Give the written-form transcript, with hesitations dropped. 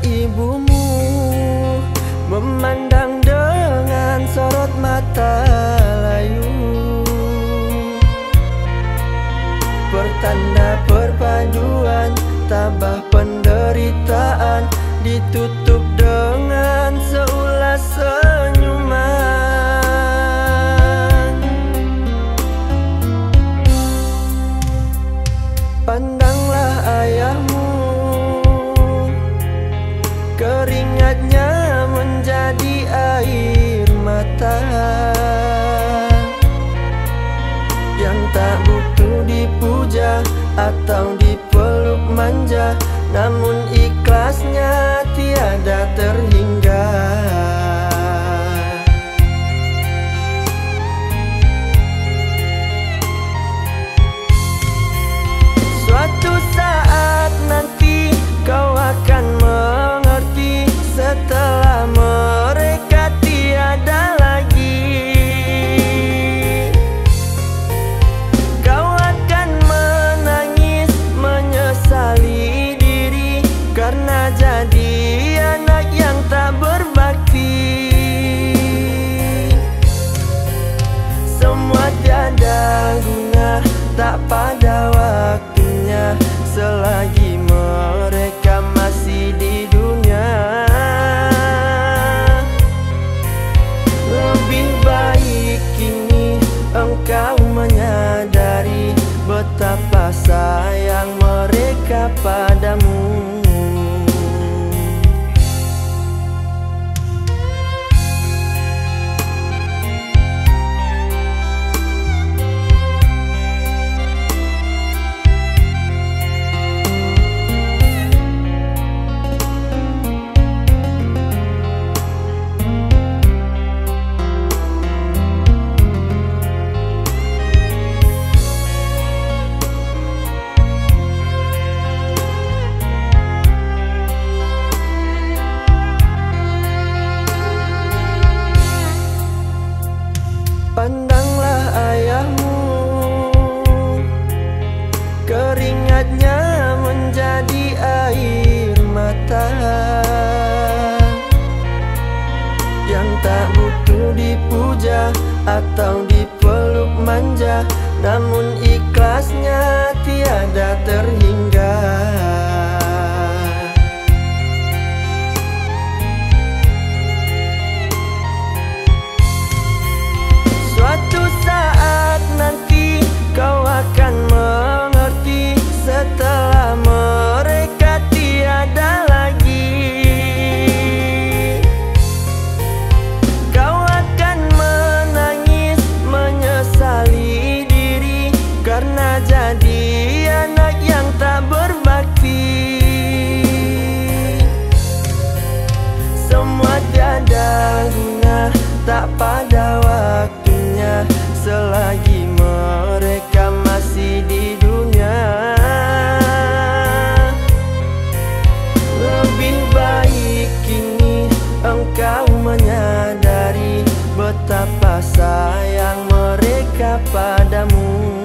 ibumu memandang dengan sorot mata layu, pertanda perpaduan tabah penderitaan ditutup dengan seulas senyuman. Pandanglah ayahmu, keringatnya menjadi air mata, yang tak butuh dipuja atau dipeluk manja, namun ikhlasnya tiada terhingga. Suatu saat nanti kau akan mengerti, setelah mereka tiada lagi, kau akan menangis menyesali diri karena jadi anak yang tak berbakti. Semua tiada guna, tak pada waktunya selagi mereka masih di dunia. Lebih baik kini engkau menyadari betapa sayang mereka padamu. Pandanglah ayahmu, keringatnya menjadi air mata, yang tak butuh dipuja atau dipeluk manja, namun ikhlasnya tiada terhingga. Suatu saat nanti kau akan mengerti, setelah mereka tiada lagi, kau akan menangis menyesali diri karena jadi anak yang tak berbakti. Semua tiada guna, tak pada waktunya selagi mereka masih di dunia. Lebih baik kini engkau menyadari betapa sayang mereka padamu.